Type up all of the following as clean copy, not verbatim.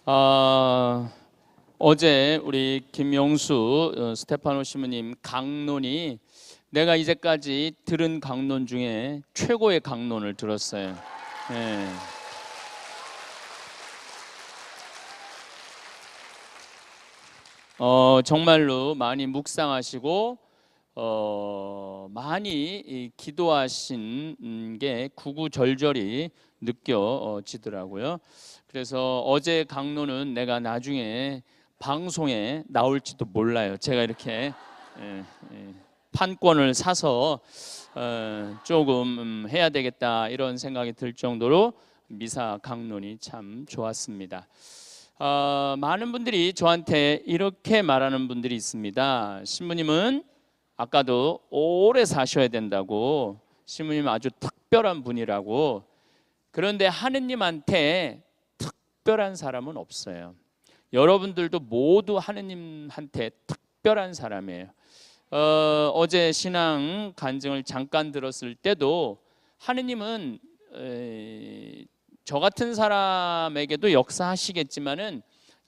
어제 우리 김영수 스테파노 신부님 강론이 내가 이제까지 들은 강론 중에 최고의 강론을 들었어요. 네. 정말로 많이 묵상하시고 많이 기도하신 게 구구절절히 느껴지더라고요. 그래서 어제 강론은 내가 나중에 방송에 나올지도 몰라요. 제가 이렇게 판권을 사서 조금 해야 되겠다 이런 생각이 들 정도로 미사 강론이 참 좋았습니다. 많은 분들이 저한테 이렇게 말하는 분들이 있습니다. 신부님은 아까도 오래 사셔야 된다고, 신부님은 아주 특별한 분이라고. 그런데 하느님한테 특별한 사람은 없어요. 여러분들도 모두 하느님한테 특별한 사람이에요. 어제 신앙 간증을 잠깐 들었을 때도 하느님은 저 같은 사람에게도 역사하시겠지만은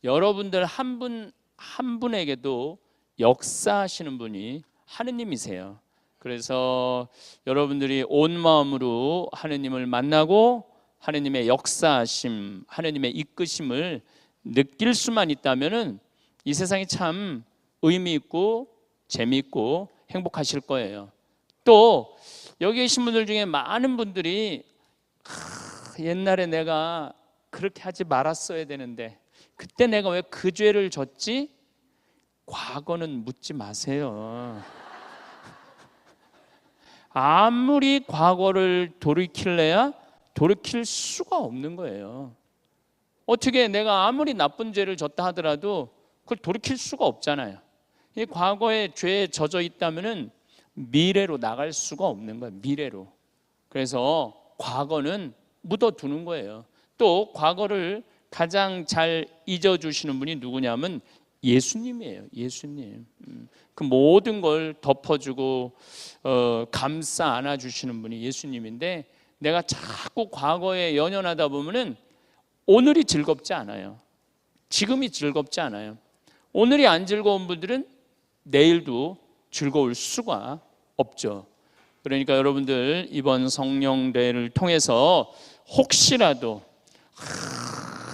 여러분들 한 분 한 분에게도 역사하시는 분이 하느님이세요. 그래서 여러분들이 온 마음으로 하느님을 만나고 하느님의 역사하심, 하느님의 이끄심을 느낄 수만 있다면은 이 세상이 참 의미 있고 재미있고 행복하실 거예요. 또 여기 계신 분들 중에 많은 분들이 옛날에 내가 그렇게 하지 말았어야 되는데 그때 내가 왜 그 죄를 졌지? 과거는 묻지 마세요. 아무리 과거를 돌이킬래야 돌이킬 수가 없는 거예요. 어떻게 내가 아무리 나쁜 죄를 졌다 하더라도 그걸 돌이킬 수가 없잖아요. 이 과거에 죄에 젖어 있다면은 미래로 나갈 수가 없는 거예요. 미래로. 그래서 과거는 묻어두는 거예요. 또 과거를 가장 잘 잊어주시는 분이 누구냐면 예수님이에요. 예수님. 그 모든 걸 덮어주고 감싸 안아주시는 분이 예수님인데, 내가 자꾸 과거에 연연하다 보면은 오늘이 즐겁지 않아요. 지금이 즐겁지 않아요. 오늘이 안 즐거운 분들은 내일도 즐거울 수가 없죠. 그러니까 여러분들 이번 성령례를 통해서 혹시라도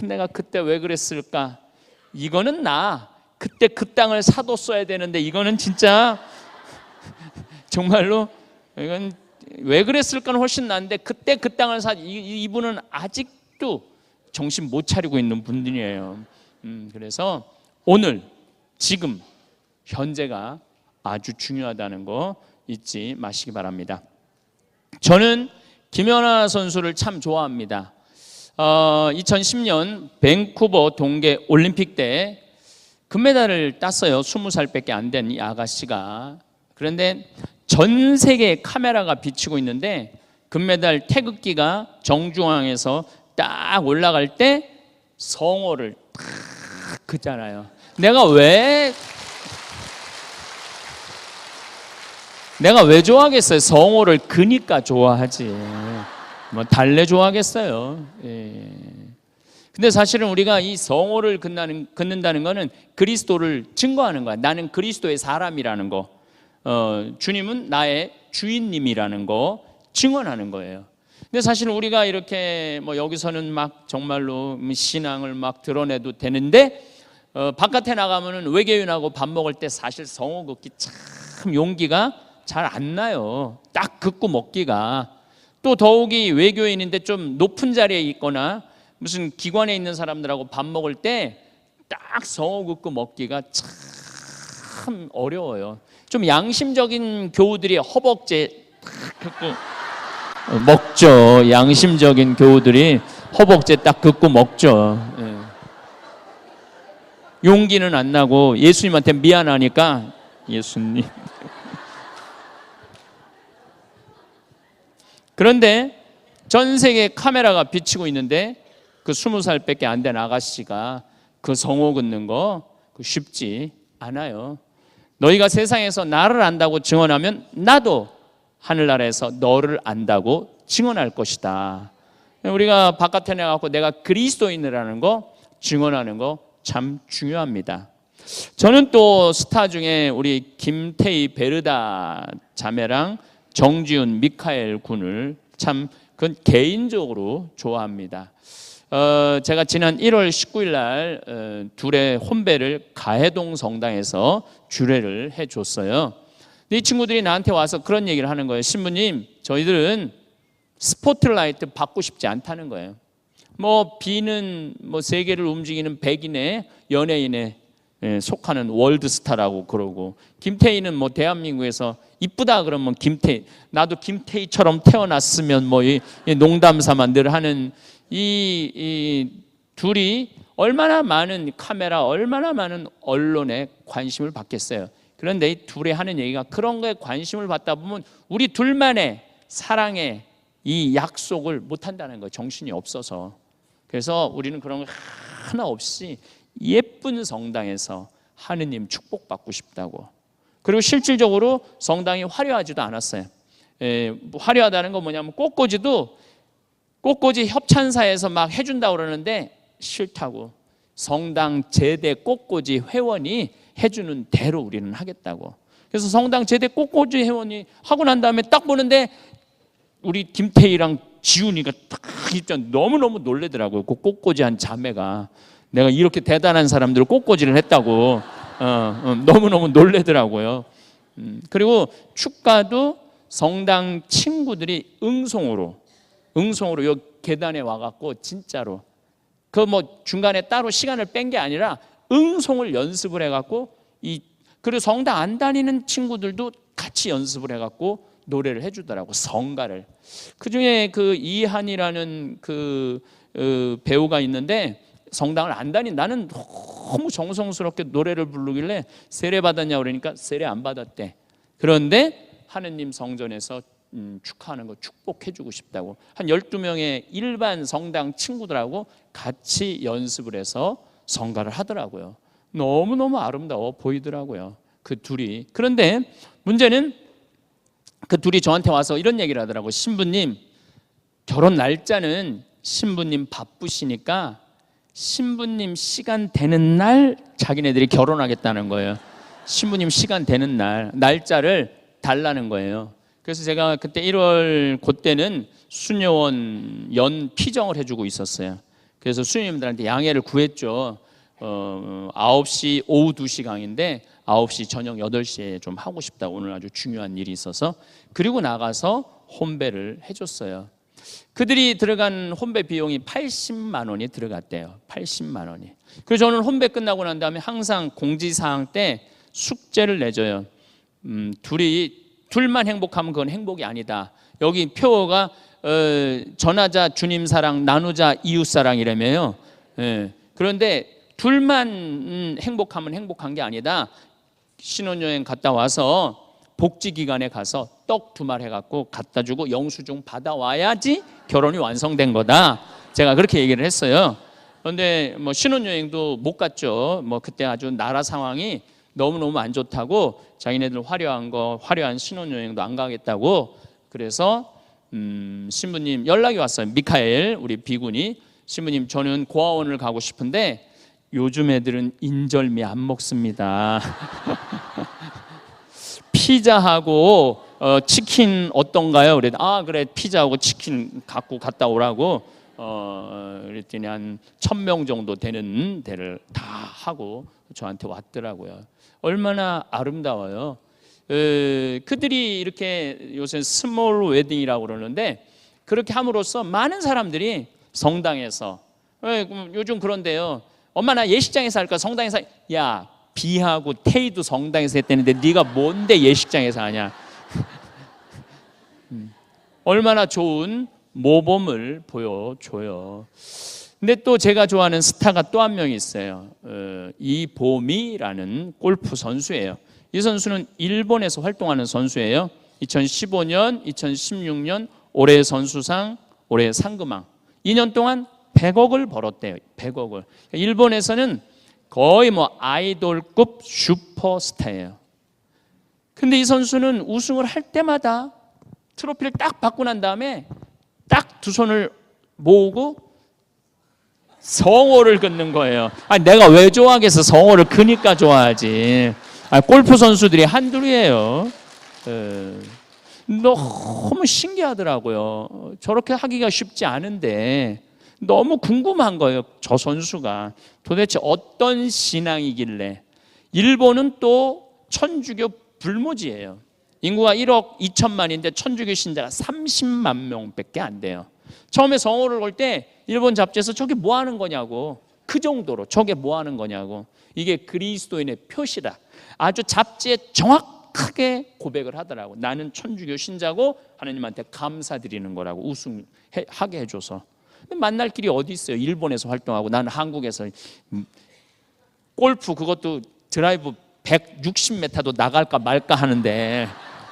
내가 그때 왜 그랬을까? 이거는 그때 그 땅을 사뒀어야 되는데 이거는 진짜 정말로 이건 왜 그랬을까는 훨씬 나은데 그때 그 땅을 이분은 아직도 정신 못 차리고 있는 분들이에요. 그래서 오늘 지금 현재가 아주 중요하다는 거 잊지 마시기 바랍니다. 저는 김연아 선수를 참 좋아합니다. 2010년 밴쿠버 동계 올림픽 때 금메달을 땄어요. 20살밖에 안 된 이 아가씨가. 그런데 전 세계에 카메라가 비치고 있는데 금메달 태극기가 정중앙에서 딱 올라갈 때 성호를 딱 긋잖아요. 내가 왜 좋아하겠어요? 성호를 그니까 좋아하지. 뭐 달래 좋아하겠어요. 예. 근데 사실은 우리가 이 성호를 긋는다는 거는 그리스도를 증거하는 거야. 나는 그리스도의 사람이라는 거, 주님은 나의 주인님이라는 거 증언하는 거예요. 근데 사실 우리가 이렇게 뭐 여기서는 막 정말로 신앙을 막 드러내도 되는데 바깥에 나가면은 외계인하고 밥 먹을 때 사실 성호 긋기 참 용기가 잘 안 나요. 딱 긋고 먹기가. 또 더욱이 외교인인데 좀 높은 자리에 있거나 무슨 기관에 있는 사람들하고 밥 먹을 때 딱 성호 긋고 먹기가 참 어려워요. 좀 양심적인 교우들이 허벅지에 딱 긋고 먹죠. 양심적인 교우들이 허벅지에 딱 긋고 먹죠. 예. 용기는 안 나고 예수님한테 미안하니까 예수님. 그런데 전 세계에 카메라가 비치고 있는데 그 20살밖에 안 된 아가씨가 그 성호 긋는 거 쉽지 않아요. 너희가 세상에서 나를 안다고 증언하면 나도 하늘나라에서 너를 안다고 증언할 것이다. 우리가 바깥에 나가고 내가 그리스도인이라는 거 증언하는 거 참 중요합니다. 저는 또 스타 중에 우리 김태희 베르다 자매랑 정지훈 미카엘 군을 참 그건 개인적으로 좋아합니다. 제가 지난 1월 19일 날 둘의 혼배를 가해동 성당에서 주례를 해줬어요. 이 친구들이 나한테 와서 그런 얘기를 하는 거예요. 신부님, 저희들은 스포트라이트 받고 싶지 않다는 거예요. 뭐 B는 뭐 세계를 움직이는 백인의 연예인에 속하는 월드스타라고 그러고, 김태희는 뭐 대한민국에서 이쁘다 그러면 김태희, 나도 김태희처럼 태어났으면 뭐 이 농담삼아 늘 하는 이 둘이 얼마나 많은 카메라, 얼마나 많은 언론에 관심을 받겠어요. 그런데 이 둘이 하는 얘기가 그런 거에 관심을 받다 보면 우리 둘만의 사랑의 이 약속을 못 한다는 거예요. 정신이 없어서. 그래서 우리는 그런 거 하나 없이 예쁜 성당에서 하느님 축복받고 싶다고. 그리고 실질적으로 성당이 화려하지도 않았어요. 화려하다는 건 뭐냐면 꽃꽂이 협찬사에서 막 해준다고 그러는데 싫다고. 성당 제대 꽃꽂이 회원이 해주는 대로 우리는 하겠다고. 그래서 성당 제대 꽃꽂이 회원이 하고 난 다음에 딱 보는데 우리 김태희랑 지훈이가 딱 너무너무 놀래더라고요. 그 꽃꽂이한 자매가 내가 이렇게 대단한 사람들을 꽃꽂이를 했다고 너무너무 놀래더라고요. 그리고 축가도 성당 친구들이 응송으로 요 계단에 와갖고 진짜로 그 뭐 중간에 따로 시간을 뺀 게 아니라 응송을 연습을 해갖고 그리고 성당 안 다니는 친구들도 같이 연습을 해갖고 노래를 해주더라고. 성가를. 그 중에 그 이한이라는 그 배우가 있는데 성당을 안 다닌, 나는 너무 정성스럽게 노래를 부르길래 세례 받았냐 그러니까 세례 안 받았대. 그런데 하느님 성전에서 축하하는 거 축복해주고 싶다고 한 12명의 일반 성당 친구들하고 같이 연습을 해서 성가를 하더라고요. 너무너무 아름다워 보이더라고요, 그 둘이. 그런데 문제는 그 둘이 저한테 와서 이런 얘기를 하더라고요. 신부님, 결혼 날짜는 신부님 바쁘시니까 신부님 시간 되는 날 자기네들이 결혼하겠다는 거예요. 신부님 시간 되는 날짜를 달라는 거예요. 그래서 제가 그때 1월 그때는 수녀원 연 피정을 해주고 있었어요. 그래서 수녀님들한테 양해를 구했죠. 9시 오후 2시 강인데 9시 저녁 8시에 좀 하고 싶다고, 오늘 아주 중요한 일이 있어서. 그리고 나가서 혼배를 해줬어요. 그들이 들어간 혼배 비용이 80만 원이 들어갔대요. 80만 원이. 그래서 저는 혼배 끝나고 난 다음에 항상 공지사항 때 숙제를 내줘요. 둘만 행복하면 그건 행복이 아니다. 여기 표어가 전하자 주님 사랑, 나누자 이웃 사랑이라며요. 그런데 둘만 행복하면 행복한 게 아니다. 신혼여행 갔다 와서 복지기관에 가서 떡 2말 해갖고 갖다 주고 영수증 받아와야지 결혼이 완성된 거다. 제가 그렇게 얘기를 했어요. 그런데 뭐 신혼여행도 못 갔죠. 뭐 그때 아주 나라 상황이 너무너무 안 좋다고 자기네들 화려한 신혼여행도 안 가겠다고. 그래서 신부님 연락이 왔어요. 미카엘 우리 비군이, 신부님 저는 고아원을 가고 싶은데 요즘 애들은 인절미 안 먹습니다. 피자하고 치킨 어떤가요? 그래. 그래, 피자하고 치킨 갖고 갔다 오라고. 그랬더니 한 1000명 정도 되는 데를 다 하고 저한테 왔더라고요. 얼마나 아름다워요. 그들이 이렇게 요새 스몰 웨딩이라고 그러는데 그렇게 함으로써 많은 사람들이 성당에서, 요즘 그런데요. 엄마 나 예식장에서 할까 성당에서. 야, 비하고 테이도 성당에서 했다는데 네가 뭔데 예식장에서 하냐. 얼마나 좋은 모범을 보여줘요. 근데 또 제가 좋아하는 스타가 또 한 명 있어요. 이보미라는 골프 선수예요. 이 선수는 일본에서 활동하는 선수예요. 2015년, 2016년 올해 선수상, 올해 상금왕. 2년 동안 100억을 벌었대요. 100억을. 일본에서는 거의 뭐 아이돌급 슈퍼스타예요. 근데 이 선수는 우승을 할 때마다 트로피를 딱 받고 난 다음에 딱 2손을 모으고 성호를 긋는 거예요. 아니, 내가 왜 좋아하겠어? 성호를 크니까 좋아하지. 아니, 골프 선수들이 한둘이에요. 너무 신기하더라고요. 저렇게 하기가 쉽지 않은데 너무 궁금한 거예요. 저 선수가 도대체 어떤 신앙이길래. 일본은 또 천주교 불모지예요. 인구가 1억 2천만인데 천주교 신자가 30만 명밖에 안 돼요. 처음에 성호를 걸 때 일본 잡지에서 저게 뭐 하는 거냐고, 그 정도로 저게 뭐 하는 거냐고, 이게 그리스도인의 표시다, 아주 잡지에 정확하게 고백을 하더라고. 나는 천주교 신자고 하나님한테 감사드리는 거라고, 우승하게 해줘서. 만날 길이 어디 있어요? 일본에서 활동하고 나는 한국에서 골프, 그것도 드라이브 160m도 나갈까 말까 하는데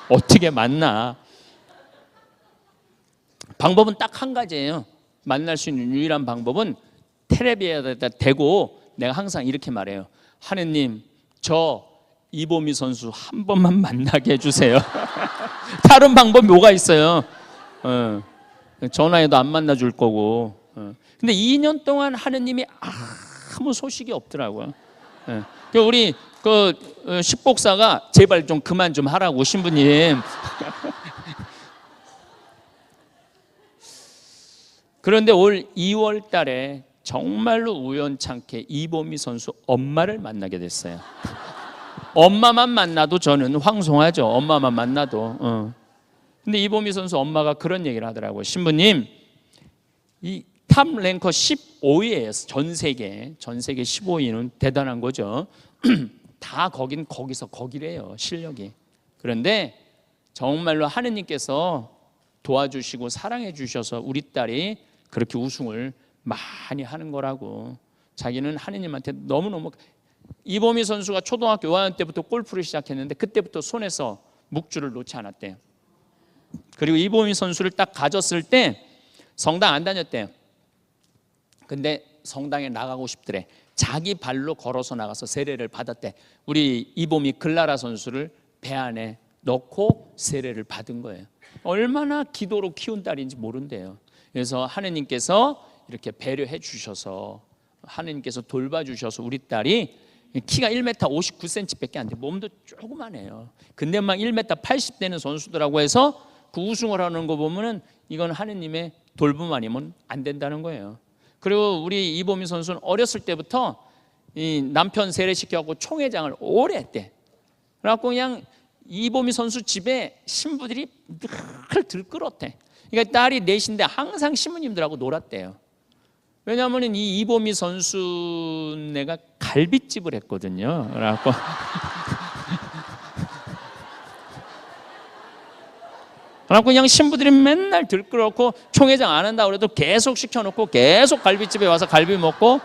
어떻게 만나? 방법은 딱 한 가지예요. 만날 수 있는 유일한 방법은 텔레비에다 대고 내가 항상 이렇게 말해요. 하느님, 저 이보미 선수 한 번만 만나게 해주세요. 다른 방법이 뭐가 있어요? 전화해도 안 만나줄 거고. 근데 2년 동안 하느님이 아무 소식이 없더라고요. 우리 식복사가 제발 좀 그만 좀 하라고, 신부님. 그런데 올 2월 달에 정말로 우연찮게 이보미 선수 엄마를 만나게 됐어요. 엄마만 만나도 저는 황송하죠. 엄마만 만나도. 근데 이보미 선수 엄마가 그런 얘기를 하더라고요. 신부님, 이 탑 랭커 15위예요. 전 세계 15위는 대단한 거죠. 다 거기서 거기래요, 실력이. 그런데 정말로 하느님께서 도와주시고 사랑해 주셔서 우리 딸이 그렇게 우승을 많이 하는 거라고. 자기는 하느님한테 너무너무. 이보미 선수가 초등학교 5학년 때부터 골프를 시작했는데 그때부터 손에서 묵주를 놓지 않았대요. 그리고 이보미 선수를 딱 가졌을 때 성당 안 다녔대요. 근데 성당에 나가고 싶더래. 자기 발로 걸어서 나가서 세례를 받았대. 우리 이보미 글라라 선수를 배 안에 넣고 세례를 받은 거예요. 얼마나 기도로 키운 딸인지 모른대요. 그래서 하느님께서 이렇게 배려해 주셔서, 하느님께서 돌봐주셔서 우리 딸이 키가 1m 59cm밖에 안 돼. 몸도 조그만해요. 근데 막 1m 80 되는 선수들하고 해서 그 우승을 하는 거 보면은 이건 하느님의 돌봄 아니면 안 된다는 거예요. 그리고 우리 이보미 선수는 어렸을 때부터 이 남편 세례시켜갖고 총회장을 오래 했대. 그래갖고 그냥 이보미 선수 집에 신부들이 늘 들끓었대. 그러니까 딸이 넷인데 항상 신부님들하고 놀았대요. 왜냐하면 이 이보미 선수네가 갈비집을 했거든요. 그래갖고 그냥 신부들이 맨날 들끓었고, 총회장 안 한다고 그래도 계속 시켜놓고 계속 갈비집에 와서 갈비 먹고,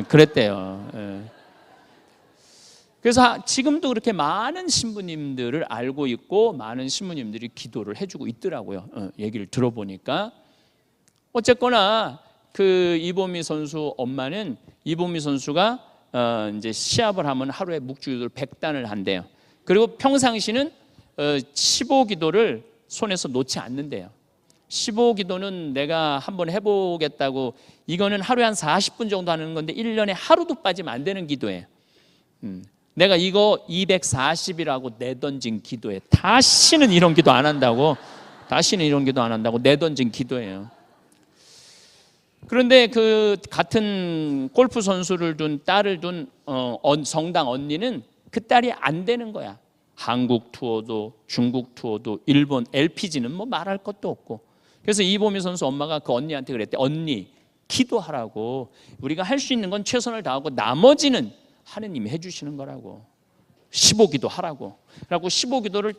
그랬대요. 그래서 지금도 그렇게 많은 신부님들을 알고 있고 많은 신부님들이 기도를 해주고 있더라고요. 얘기를 들어보니까. 어쨌거나 그 이보미 선수 엄마는, 이보미 선수가 이제 시합을 하면 하루에 묵주기도를 100단을 한대요. 그리고 평상시는 15기도를 손에서 놓지 않는데요. 15기도는 내가 한번 해보겠다고, 이거는 하루에 한 40분 정도 하는 건데 1년에 하루도 빠지면 안 되는 기도예요. 내가 이거 240이라고 내던진 기도에 다시는 이런 기도 안 한다고, 내던진 기도예요. 그런데 그 같은 골프 선수를 둔 딸을 둔 성당 언니는 그 딸이 안 되는 거야. 한국 투어도 중국 투어도 일본 LPG는 뭐 말할 것도 없고. 그래서 이보미 선수 엄마가 그 언니한테 그랬대. 언니, 기도하라고. 우리가 할 수 있는 건 최선을 다하고 나머지는 하느님이 해주시는 거라고. 15기도 하라고. 그래갖고 15기도를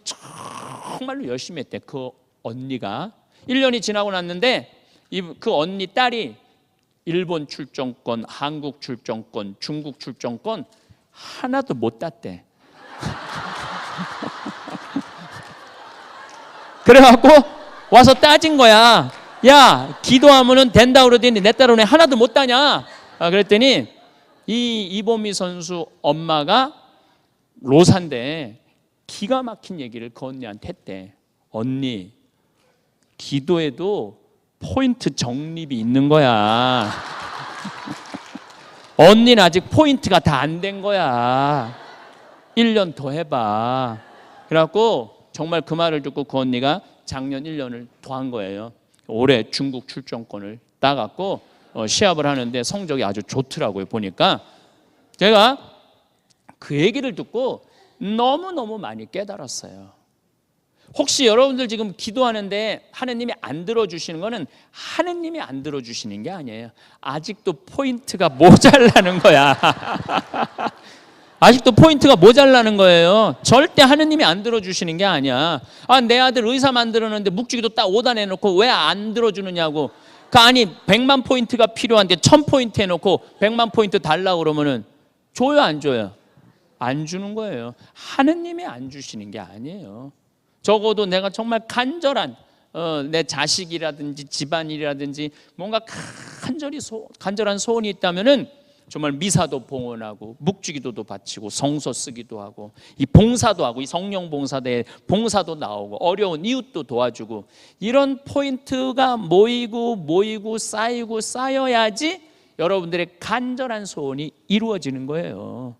정말로 열심히 했대. 그 언니가 1년이 지나고 났는데 그 언니 딸이 일본 출전권, 한국 출전권, 중국 출전권 하나도 못 땄대. 그래갖고 와서 따진 거야. 야, 기도하면은 된다 그러더니 내 딸은 왜 하나도 못 따냐? 그랬더니 이 이보미 선수 엄마가 로사인데 기가 막힌 얘기를 그 언니한테 했대. 언니, 기도에도 포인트 정립이 있는 거야. 언니는 아직 포인트가 다 안 된 거야. 1년 더 해봐. 그래갖고 정말 그 말을 듣고 그 언니가 작년 1년을 더 한 거예요. 올해 중국 출전권을 따갖고 시합을 하는데 성적이 아주 좋더라고요. 보니까 제가 그 얘기를 듣고 너무너무 많이 깨달았어요. 혹시 여러분들 지금 기도하는데 하느님이 안 들어주시는 거는 하느님이 안 들어주시는 게 아니에요. 아직도 포인트가 모자라는 거야. 아직도 포인트가 모자라는 거예요. 절대 하느님이 안 들어주시는 게 아니야. 내 아들 의사 만들었는데 묵주기도 딱 5단 해놓고 왜 안 들어주느냐고. 아니 100만 포인트가 필요한데 1000포인트 해놓고 100만 포인트 달라고 그러면은 줘요 안 줘요? 안 주는 거예요. 하느님이 안 주시는 게 아니에요. 적어도 내가 정말 간절한 내 자식이라든지 집안일이라든지 뭔가 간절한 소원이 있다면은 정말 미사도 봉헌하고 묵주기도도 바치고 성서 쓰기도 하고 이 봉사도 하고 이 성령 봉사대에 봉사도 나오고 어려운 이웃도 도와주고 이런 포인트가 모이고 쌓여야지 여러분들의 간절한 소원이 이루어지는 거예요.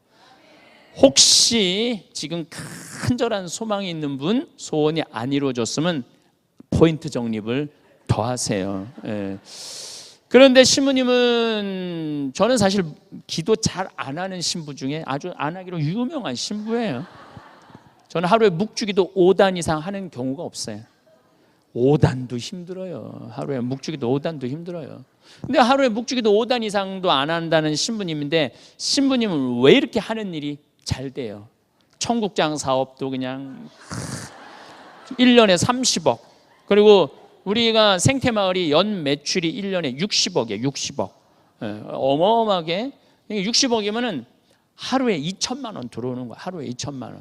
혹시 지금 간절한 소망이 있는 분 소원이 안 이루어졌으면 포인트 정립을 더 하세요. 예. 그런데 신부님은 저는 사실 기도 잘 안 하는 신부 중에 아주 안 하기로 유명한 신부예요. 저는 하루에 묵주기도 5단 이상 하는 경우가 없어요. 5단도 힘들어요. 하루에 묵주기도 5단도 힘들어요. 근데 하루에 묵주기도 5단 이상도 안 한다는 신부님인데 신부님은 왜 이렇게 하는 일이 잘 돼요? 청국장 사업도 그냥 1년에 30억. 그리고 우리가 생태마을이 연 매출이 1년에 60억이에요. 60억. 어마어마하게 60억이면은 하루에 2천만 원 들어오는 거야. 하루에 2천만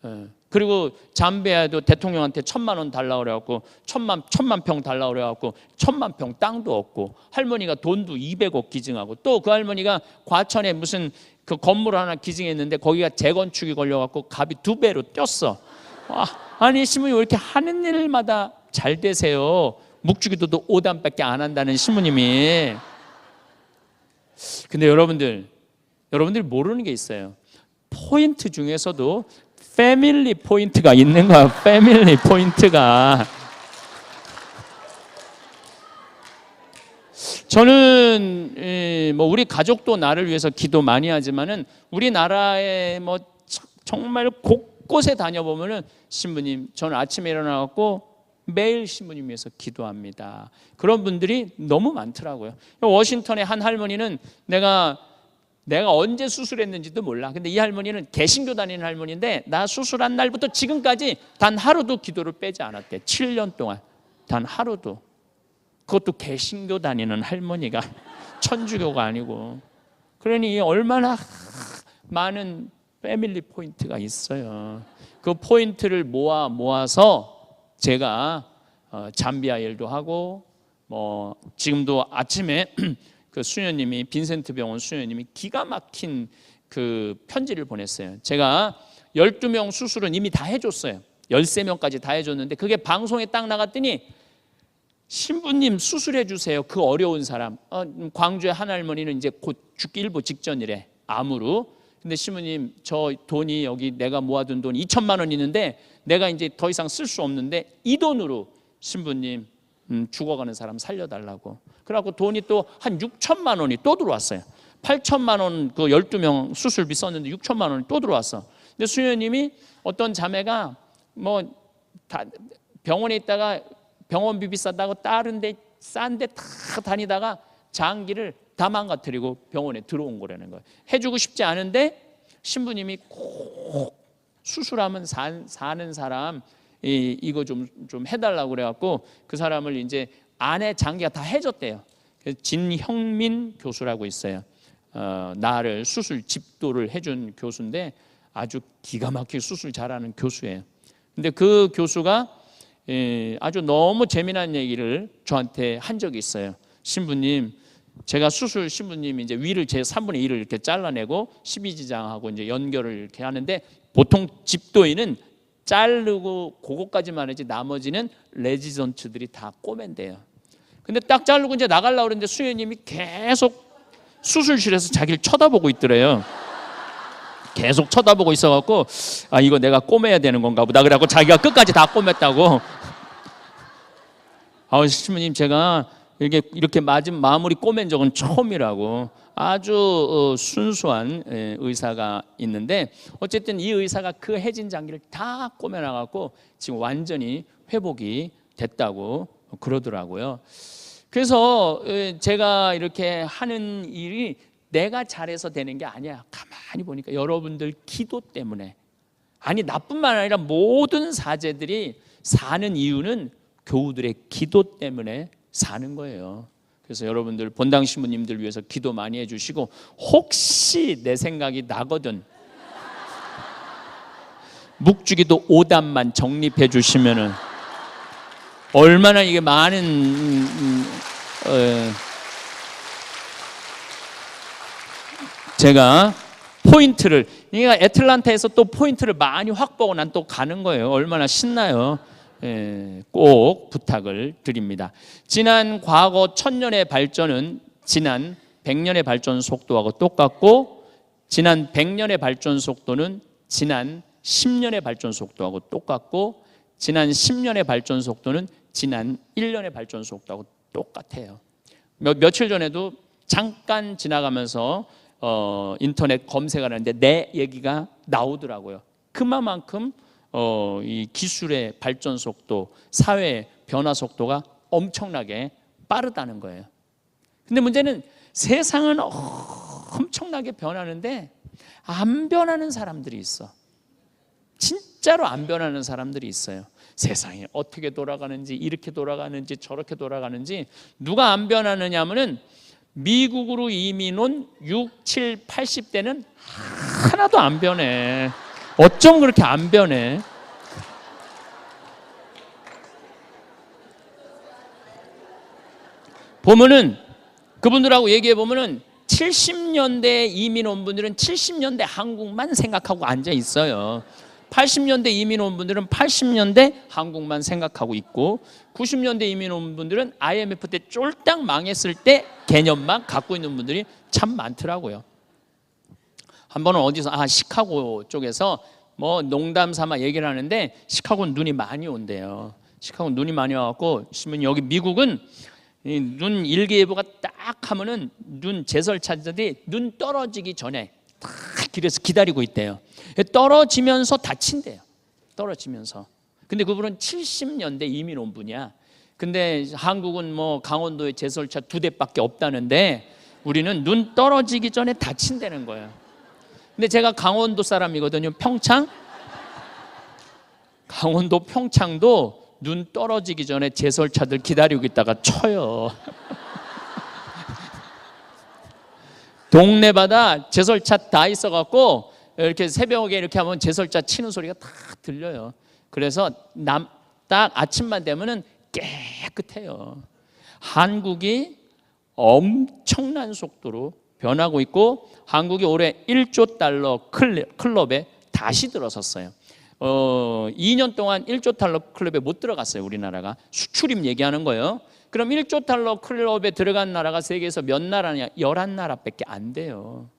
원. 그리고 잠비아도 대통령한테 1,000만 원 달라고 그래갖고 1,000만 평 달라고 그래갖고 1,000만 평 땅도 없고 할머니가 돈도 200억 기증하고 또 그 할머니가 과천에 무슨 그 건물 하나 기증했는데 거기가 재건축이 걸려갖고 값이 2배로 뛰었어. 아니 신부님 왜 이렇게 하는 일마다 잘 되세요? 묵주기도도 5단밖에 안 한다는 신부님이. 근데 여러분들 모르는 게 있어요. 포인트 중에서도 패밀리 포인트가 있는 거야. 패밀리 포인트가. 저는 뭐 우리 가족도 나를 위해서 기도 많이 하지만은 우리나라에 뭐 정말 곳곳에 다녀보면은 신부님 저는 아침에 일어나갖고 매일 신부님 위해서 기도합니다. 그런 분들이 너무 많더라고요. 워싱턴의 한 할머니는 내가 언제 수술했는지도 몰라. 근데 이 할머니는 개신교 다니는 할머니인데 나 수술한 날부터 지금까지 단 하루도 기도를 빼지 않았대. 7년 동안 단 하루도. 그것도 개신교 다니는 할머니가 천주교가 아니고. 그러니 얼마나 많은 패밀리 포인트가 있어요. 그 포인트를 모아서 제가 잠비아 일도 하고 뭐 지금도 아침에 그 수녀님이 빈센트 병원 수녀님이 기가 막힌 그 편지를 보냈어요. 제가 12명 수술은 이미 다 해줬어요. 13명까지 다 해줬는데 그게 방송에 딱 나갔더니 신부님 수술해 주세요. 그 어려운 사람. 광주의 한 할머니는 이제 곧 죽기 일보 직전이래. 암으로. 근데 신부님 저 돈이 여기 내가 모아둔 돈이 2천만 원 있는데 내가 이제 더 이상 쓸 수 없는데 이 돈으로 신부님 죽어가는 사람 살려달라고. 그래갖고 돈이 또 한 6천만 원이 또 들어왔어요. 8천만 원 그 12명 수술비 썼는데 6천만 원이 또 들어왔어. 근데 수녀님이 어떤 자매가 뭐 병원에 있다가 병원비 비싸다고 다른데 싼데 다 다니다가 장기를 다 망가뜨리고 병원에 들어온 거라는 거예요. 해주고 싶지 않은데 신부님이 꼭 수술하면 사는 사람 이거 좀 해달라고 그래갖고 그 사람을 이제 아내 장기가 다 해줬대요. 진형민 교수라고 있어요. 나를 수술 집도를 해준 교수인데 아주 기가 막히게 수술 잘하는 교수예요. 근데 그 교수가 아주 너무 재미난 얘기를 저한테 한 적이 있어요. 신부님, 제가 신부님이 이제 위를 제 3분의 1을 이렇게 잘라내고 12지장하고 이제 연결을 이렇게 하는데 보통 집도인은 자르고 그거까지만 하지 나머지는 레지던트들이 다 꼬맨대요. 근데 딱 자르고 이제 나가려고 그러는데 수녀님이 계속 수술실에서 자기를 쳐다보고 있더래요. 계속 쳐다보고 있어갖고 아 이거 내가 꼬매야 되는 건가 보다 그래갖고 자기가 끝까지 다 꼬맸다고. 아 신부님 제가 이렇게 마무리 꼬맨 적은 처음이라고. 아주 순수한 의사가 있는데 어쨌든 이 의사가 그 해진 장기를 다 꼬매놔갖고 지금 완전히 회복이 됐다고 그러더라고요. 그래서 제가 이렇게 하는 일이 내가 잘해서 되는 게 아니야. 가만히 보니까 여러분들 기도 때문에. 아니 나뿐만 아니라 모든 사제들이 사는 이유는 교우들의 기도 때문에 사는 거예요. 그래서 여러분들 본당 신부님들 위해서 기도 많이 해주시고 혹시 내 생각이 나거든 묵주기도 5단만 정립해 주시면은 얼마나 이게 많은 제가 포인트를 그러니까 애틀란타에서 또 포인트를 많이 확보하고 난 또 가는 거예요. 얼마나 신나요. 꼭 부탁을 드립니다. 지난 과거 1000년의 발전은 지난 100년의 발전 속도하고 똑같고 지난 100년의 발전 속도는 지난 10년의 발전 속도하고 똑같고 지난 10년의 발전 속도는 지난 1년의 발전 속도하고 똑같아요. 며칠 전에도 잠깐 지나가면서 인터넷 검색을 하는데 내 얘기가 나오더라고요. 그만큼 이 기술의 발전 속도, 사회의 변화 속도가 엄청나게 빠르다는 거예요. 근데 문제는 세상은 엄청나게 변하는데 안 변하는 사람들이 있어. 진짜로 안 변하는 사람들이 있어요. 세상이 어떻게 돌아가는지 이렇게 돌아가는지 저렇게 돌아가는지 누가 안 변하느냐 하면은 미국으로 이민 온 6, 7, 80대는 하나도 안 변해. 어쩜 그렇게 안 변해? 보면은 그분들하고 얘기해 보면은 70년대 이민 온 분들은 70년대 한국만 생각하고 앉아 있어요. 80년대 이민 온 분들은 80년대 한국만 생각하고 있고 90년대 이민 온 분들은 IMF 때 쫄딱 망했을 때 개념만 갖고 있는 분들이 참 많더라고요. 한 번은 어디서 시카고 쪽에서 뭐 농담 삼아 얘기를 하는데 시카고는 눈이 많이 온대요. 시카고는 눈이 많이 와갖고 여기 미국은 눈 일기예보가 딱 하면은 눈 제설차들이 눈 떨어지기 전에 딱 길에서 기다리고 있대요. 떨어지면서 다친대요. 떨어지면서. 근데 그분은 70년대 이민 온 분이야. 근데 한국은 뭐 강원도에 제설차 2대밖에 없다는데 우리는 눈 떨어지기 전에 다친다는 거예요. 근데 제가 강원도 사람이거든요. 평창. 강원도 평창도 눈 떨어지기 전에 제설차들 기다리고 있다가 쳐요. 동네마다 제설차 다 있어갖고 이렇게 새벽에 이렇게 하면 제설차 치는 소리가 다 들려요. 그래서 딱 아침만 되면은 깨끗해요. 한국이 엄청난 속도로 변하고 있고 한국이 올해 1조 달러 클럽에 다시 들어섰어요. 2년 동안 1조 달러 클럽에 못 들어갔어요. 우리나라가 수출입 얘기하는 거예요. 그럼 1조 달러 클럽에 들어간 나라가 세계에서 몇 나라냐? 11나라밖에 안 돼요.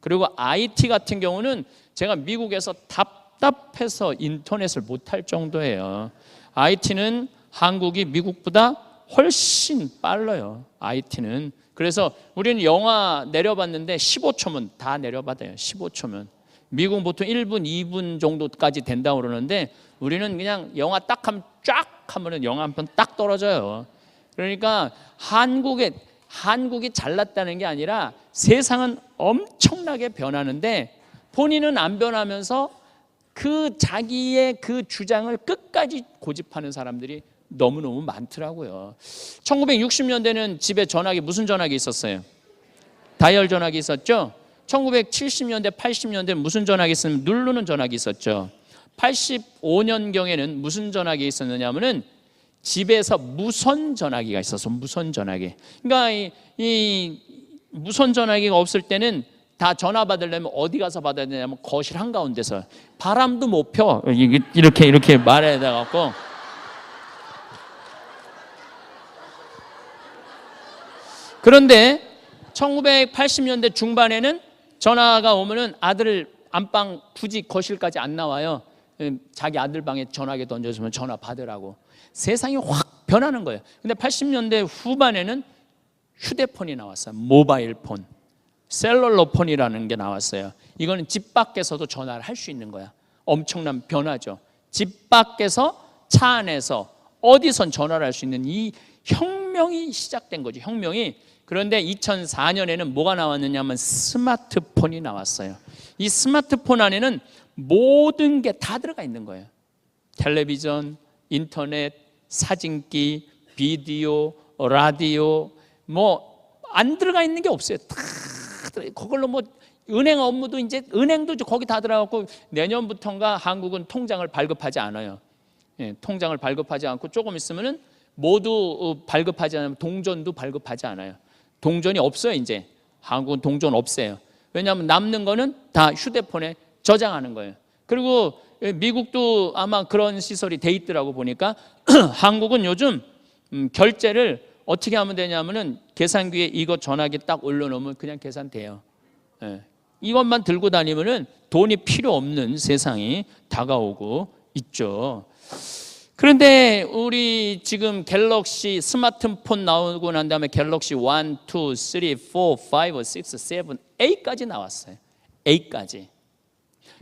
그리고 IT 같은 경우는 제가 미국에서 답답해서 인터넷을 못할 정도예요. IT는 한국이 미국보다 훨씬 빨라요. IT는. 그래서 우리는 영화 내려봤는데 15초면 다 내려받아요. 15초면. 미국은 보통 1분, 2분 정도까지 된다고 그러는데 우리는 그냥 영화 딱 하면 쫙 하면은 영화 한 편 딱 떨어져요. 그러니까 한국이 잘났다는 게 아니라 세상은 엄청나게 변하는데 본인은 안 변하면서 그 자기의 그 주장을 끝까지 고집하는 사람들이 너무너무 많더라고요. 1960년대는 집에 전화기 무슨 전화기 있었어요? 다이얼 전화기 있었죠? 1970년대, 80년대 무슨 전화기 있었냐면 누르는 전화기 있었죠. 85년경에는 무슨 전화기 있었느냐 하면은 집에서 무선 전화기가 있어서 무선 전화기. 그러니까 이 무선 전화기가 없을 때는 다 전화 받으려면 어디 가서 받아야 되냐면 거실 한가운데서 바람도 못 펴. 이렇게 말해야 돼 갖고 그런데 1980년대 중반에는 전화가 오면은 아들 안방 굳이 거실까지 안 나와요. 자기 아들 방에 전화기 던져주면 전화 받으라고. 세상이 확 변하는 거예요. 근데 80년대 후반에는 휴대폰이 나왔어요. 모바일 폰, 셀룰러 폰이라는 게 나왔어요. 이거는 집 밖에서도 전화를 할 수 있는 거야. 엄청난 변화죠. 집 밖에서, 차 안에서, 어디선 전화를 할 수 있는 이 혁명이 시작된 거죠. 혁명이. 그런데 2004년에는 뭐가 나왔느냐 하면 스마트폰이 나왔어요. 이 스마트폰 안에는 모든 게 다 들어가 있는 거예요. 텔레비전, 인터넷, 사진기, 비디오, 라디오, 뭐 안 들어가 있는 게 없어요. 다 그걸로 뭐 은행 업무도 이제 은행도 거기 다 들어가고, 내년부터인가 한국은 통장을 발급하지 않아요. 예, 통장을 발급하지 않고 조금 있으면은 모두 발급하지 않으면 동전도 발급하지 않아요. 동전이 없어요. 이제 한국은 동전 없어요. 왜냐하면 남는 거는 다 휴대폰에 저장하는 거예요. 그리고 미국도 아마 그런 시설이 돼 있더라고 보니까. 한국은 요즘 결제를 어떻게 하면 되냐면은 계산기에 이거 전화기 딱 올려놓으면 그냥 계산돼요. 예. 이것만 들고 다니면은 돈이 필요 없는 세상이 다가오고 있죠. 그런데 우리 지금 갤럭시 스마트폰 나오고 난 다음에 갤럭시 1, 2, 3, 4, 5, 6, 7, 8까지 나왔어요. 8까지.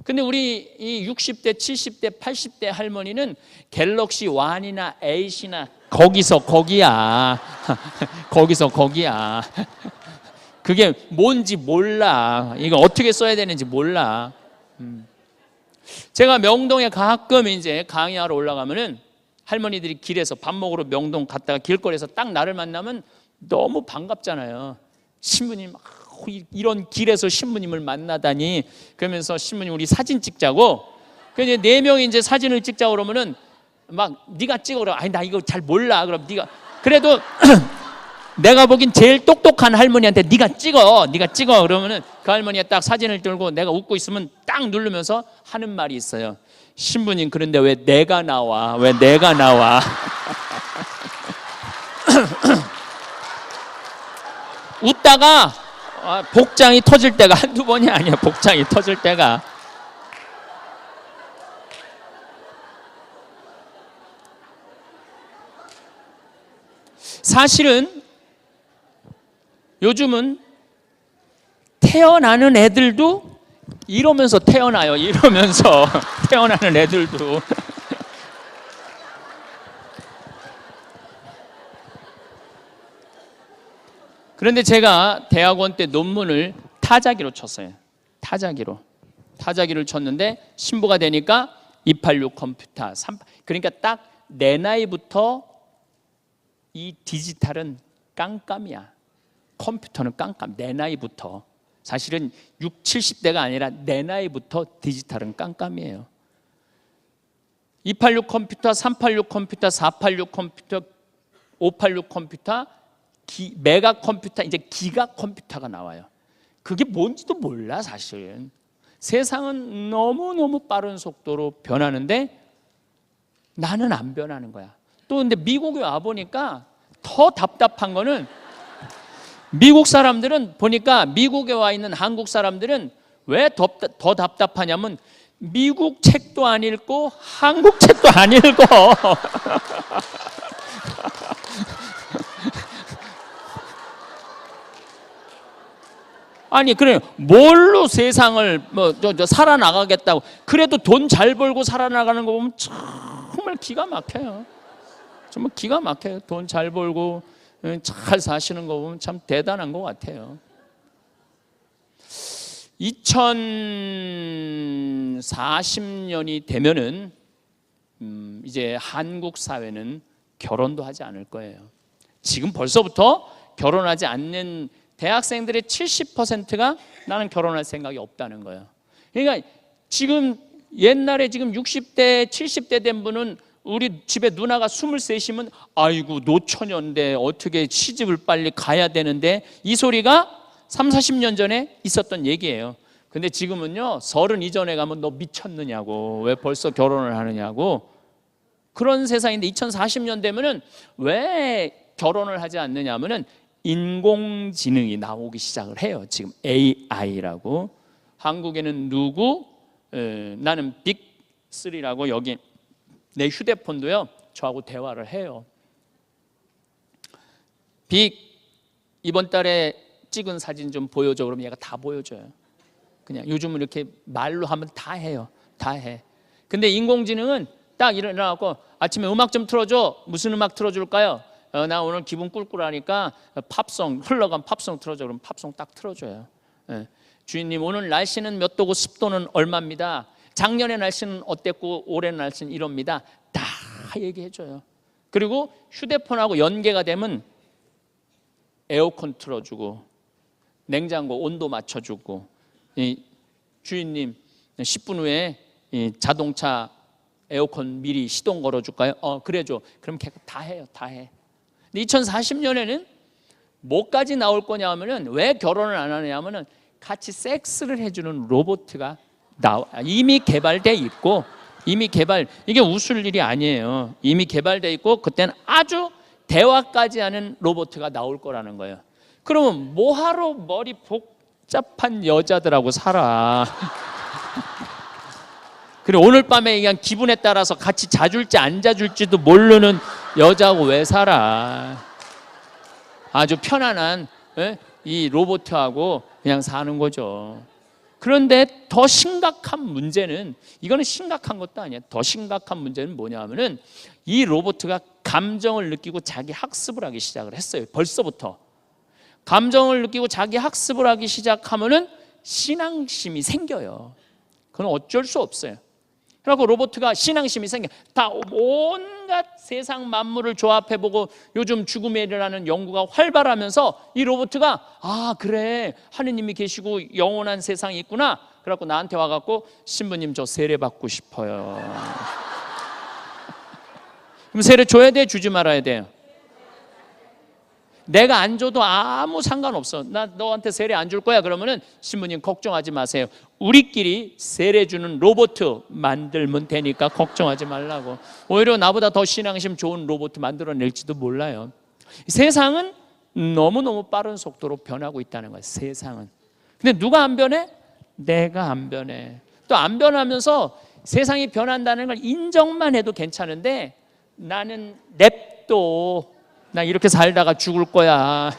근데 우리 이 60대, 70대, 80대 할머니는 갤럭시 1이나 8이나 거기서 거기야. 거기서 거기야. 그게 뭔지 몰라. 이거 어떻게 써야 되는지 몰라. 제가 명동에 가끔 이제 강의하러 올라가면은 할머니들이 길에서 밥 먹으러 명동 갔다가 길거리에서 딱 나를 만나면 너무 반갑잖아요. 신부님, 이런 길에서 신부님을 만나다니. 그러면서 신부님 우리 사진 찍자고. 그래서 4명이 이제 사진을 찍자고 그러면은 막 네가 찍어. 그럼 아니 나 이거 잘 몰라. 그럼 네가 그래도 내가 보긴 제일 똑똑한 할머니한테 네가 찍어 그러면은 그 할머니가 딱 사진을 들고 내가 웃고 있으면 딱 누르면서 하는 말이 있어요. 신부님, 그런데 왜 내가 나와? 왜 내가 나와? 웃다가 복장이 터질 때가 한두 번이 아니야. 복장이 터질 때가. 사실은 요즘은 태어나는 애들도 이러면서 태어나요. 이러면서 태어나는 애들도. 그런데 제가 대학원 때 논문을 타자기로 쳤어요. 타자기를 쳤는데 신부가 되니까 286 컴퓨터, 그러니까 딱 내 나이부터 이 디지털은 깜깜이야. 컴퓨터는 깜깜. 내 나이부터. 사실은 6, 70대가 아니라 내 나이부터 디지털은 깜깜이에요. 286 컴퓨터, 386 컴퓨터, 486 컴퓨터, 586 컴퓨터, 메가 컴퓨터, 이제 기가 컴퓨터가 나와요. 그게 뭔지도 몰라 사실. 세상은 너무너무 빠른 속도로 변하는데 나는 안 변하는 거야. 또 근데 미국에 와보니까 더 답답한 거는, 미국 사람들은 보니까, 미국에 와 있는 한국 사람들은 왜 더 답답하냐면 미국 책도 안 읽고 한국 책도 안 읽어. 아니 그래 뭘로 세상을 살아나가겠다고. 그래도 돈 잘 벌고 살아나가는 거 보면 정말 기가 막혀요. 정말 기가 막혀요. 돈 잘 벌고 잘 사시는 거 보면 참 대단한 것 같아요. 2040년이 되면은 이제 한국 사회는 결혼도 하지 않을 거예요. 지금 벌써부터 결혼하지 않는 대학생들의 70%가 나는 결혼할 생각이 없다는 거예요. 그러니까 지금 옛날에 지금 60대, 70대 된 분은 우리 집에 누나가 23이면 아이고 노처녀인데 어떻게 시집을 빨리 가야 되는데, 이 소리가 3, 40년 전에 있었던 얘기예요. 근데 지금은요 30 이전에 가면 너 미쳤느냐고, 왜 벌써 결혼을 하느냐고, 그런 세상인데 2040년 되면은 왜 결혼을 하지 않느냐 하면은 인공지능이 나오기 시작을 해요. 지금 AI라고. 한국에는 누구? 나는 빅3라고 여기 내 휴대폰도요. 저하고 대화를 해요. 빅 이번 달에 찍은 사진 좀 보여줘. 그러면 얘가 다 보여줘요. 그냥 요즘은 이렇게 말로 하면 다 해요. 다 해. 근데 인공지능은 딱 일어나고 아침에 음악 좀 틀어줘. 무슨 음악 틀어줄까요? 나 오늘 기분 꿀꿀하니까 팝송, 흘러간 팝송 틀어줘. 그럼 팝송 딱 틀어줘요. 주인님 오늘 날씨는 몇 도고 습도는 얼마입니다. 작년의 날씨는 어땠고 올해 날씨는 이럽니다. 다 얘기해줘요. 그리고 휴대폰하고 연계가 되면 에어컨 틀어주고 냉장고 온도 맞춰주고 주인님 10분 후에 자동차 에어컨 미리 시동 걸어줄까요? 그래줘. 그럼 걔가 다 해요. 다 해. 2040년에는 뭐까지 나올 거냐 하면은 왜 결혼을 안 하냐 하면은 같이 섹스를 해주는 로봇가 이미 개발돼 있고 이게 웃을 일이 아니에요. 이미 개발돼 있고 그때는 아주 대화까지 하는 로봇가 나올 거라는 거예요. 그러면 뭐하러 머리 복잡한 여자들하고 살아? 그리고 오늘 밤에 그냥 기분에 따라서 같이 자줄지 안 자줄지도 모르는 여자하고 왜 살아? 아주 편안한 이 로봇하고 그냥 사는 거죠. 그런데 더 심각한 문제는 이거는 심각한 것도 아니야. 더 심각한 문제는 뭐냐 하면은 이 로봇가 감정을 느끼고 자기 학습을 하기 시작을 했어요. 벌써부터. 감정을 느끼고 자기 학습을 하기 시작하면은 신앙심이 생겨요. 그건 어쩔 수 없어요. 그리고 로봇가 신앙심이 생겨. 다 온갖 세상 만물을 조합해보고 요즘 죽음에 일어나는 연구가 활발하면서 이 로봇가 그래 하느님이 계시고 영원한 세상이 있구나. 그래갖고 나한테 와갖고 신부님 저 세례 받고 싶어요. 그럼 세례 줘야 돼? 주지 말아야 돼요? 내가 안 줘도 아무 상관없어. 나 너한테 세례 안 줄 거야. 그러면은 신부님 걱정하지 마세요. 우리끼리 세례 주는 로봇 만들면 되니까 걱정하지 말라고. 오히려 나보다 더 신앙심 좋은 로봇 만들어낼지도 몰라요. 세상은 너무너무 빠른 속도로 변하고 있다는 거예요. 세상은. 근데 누가 안 변해? 내가 안 변해. 또 안 변하면서 세상이 변한다는 걸 인정만 해도 괜찮은데 나는 냅둬. 나 이렇게 살다가 죽을 거야.